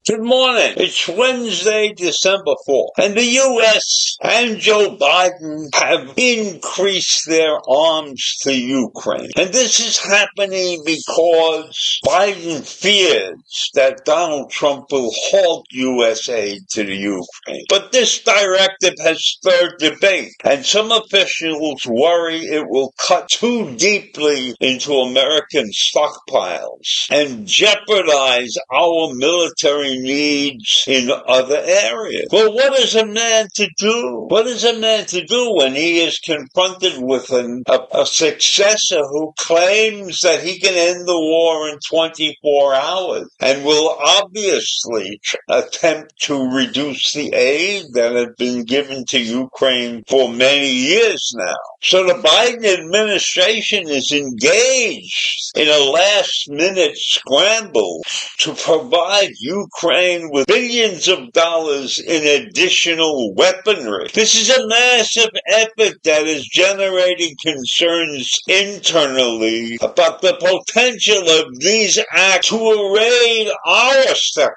Good morning. It's Wednesday, December 4th, and the U.S. and Joe Biden have increased their arms to Ukraine. And this is happening because Biden fears that Donald Trump will halt U.S. aid to the Ukraine. But this directive has spurred debate, and some officials worry it will cut too deeply into American stockpiles and jeopardize our military needs in other areas. Well, what is a man to do? What is a man to do when he is confronted with a successor who claims that he can end the war in 24 hours and will obviously attempt to reduce the aid that has been given to Ukraine for many years now? So the Biden administration is engaged in a last-minute scramble to provide Ukraine with billions of dollars in additional weaponry. This is a massive effort that is generating concerns internally about the potential of these acts to erode our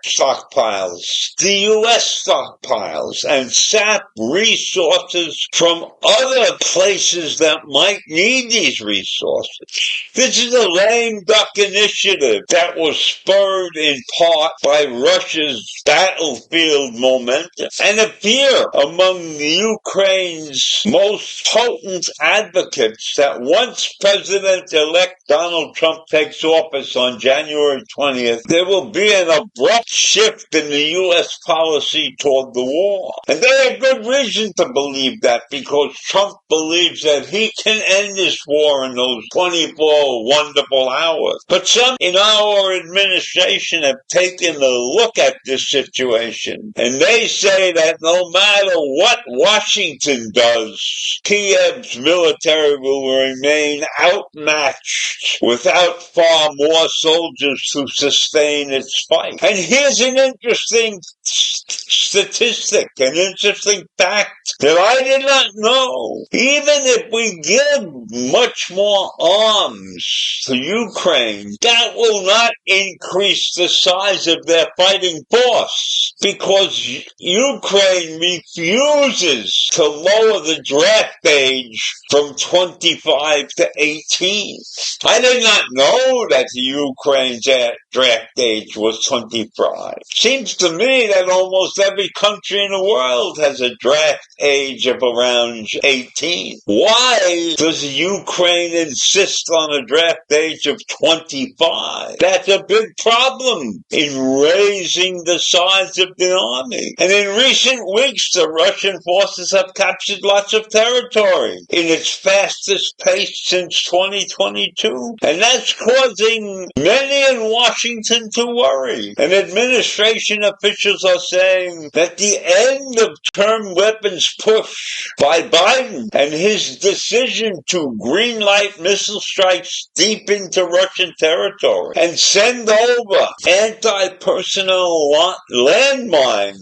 stockpiles, the U.S. stockpiles, and sap resources from other places that might need these resources. This is a lame duck initiative that was spurred in part by Russia's battlefield momentum and a fear among Ukraine's most potent advocates that once President-elect Donald Trump takes office on January 20th, there will be an abrupt shift in the U.S. policy toward the war. And they have good reason to believe that, because Trump believes that he can end this war in those 24 wonderful hours. But some in our administration have taken a look at this situation, and they say that no matter what Washington does, Kiev's military will remain outmatched without far more soldiers to sustain its fight. And here's an interesting statistic, an interesting fact that I did not know. Even if we give much more arms to Ukraine, that will not increase the size of their fighting force, because Ukraine refuses to lower the draft age from 25 to 18. I did not know that the Ukraine's draft age was 25. Seems to me that almost every country in the world has a draft age of around 18. Why does Ukraine insist on a draft age of 25? That's a big problem in raising the size of the army. And in recent weeks, the Russian forces have captured lots of territory in its fastest pace since 2022. And that's causing many in Washington to worry. And administration officials are saying that the end of term weapons push by Biden and his decision to greenlight missile strikes deep into Russian territory and send over anti-personnel landmines,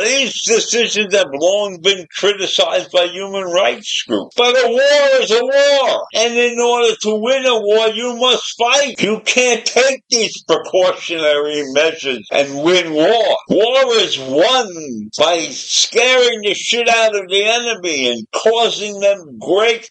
these decisions have long been criticized by human rights groups. But a war is a war, and in order to win a war, you must fight. You can't take these precautionary measures and win war. War is won by scaring the shit out of the enemy and causing them great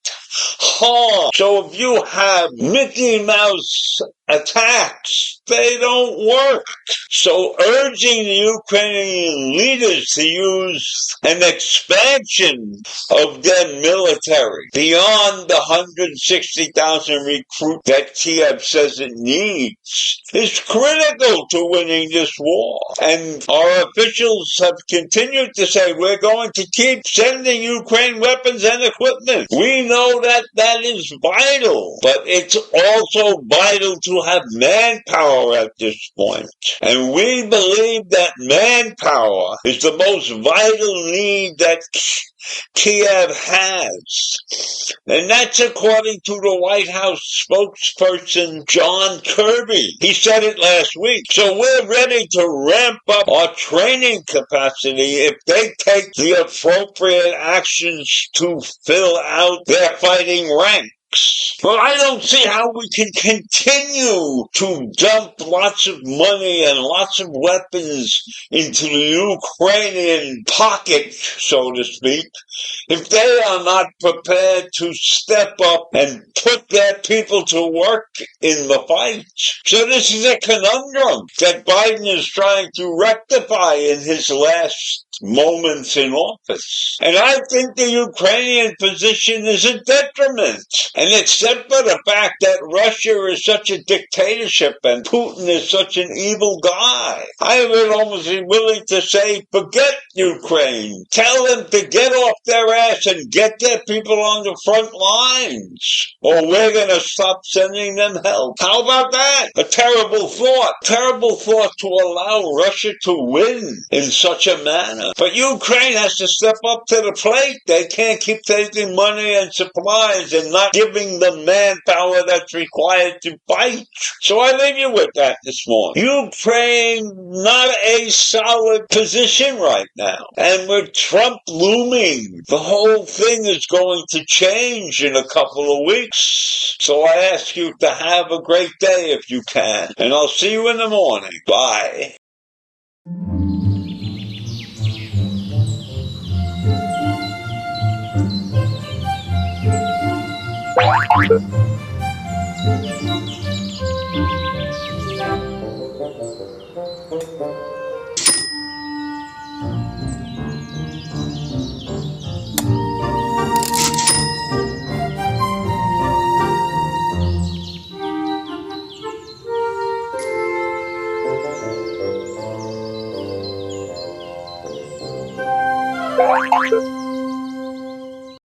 harm. So if you have Mickey Mouse attacks. They don't work. So urging the Ukrainian leaders to use an expansion of their military beyond the 160,000 recruit that Kiev says it needs is critical to winning this war. And our officials have continued to say we're going to keep sending Ukraine weapons and equipment. We know that that is vital, but it's also vital to have manpower at this point. And we believe that manpower is the most vital need that Kiev has. And that's according to the White House spokesperson John Kirby. He said it last week. So we're ready to ramp up our training capacity if they take the appropriate actions to fill out their fighting ranks. But I don't see how we can continue to dump lots of money and lots of weapons into the Ukrainian pocket, so to speak, if they are not prepared to step up and put their people to work in the fight. So this is a conundrum that Biden is trying to rectify in his last moments in office. And I think the Ukrainian position is a detriment. And except for the fact that Russia is such a dictatorship and Putin is such an evil guy, I would almost be willing to say, forget Ukraine. Tell them to get off their ass and get their people on the front lines, or we're going to stop sending them help. How about that? A terrible thought. Terrible thought to allow Russia to win in such a manner. But Ukraine has to step up to the plate. They can't keep taking money and supplies and not giving the manpower that's required to fight. So I leave you with that this morning. Ukraine, not a solid position right now. And with Trump looming, the whole thing is going to change in a couple of weeks. So I ask you to have a great day if you can. And I'll see you in the morning. Bye.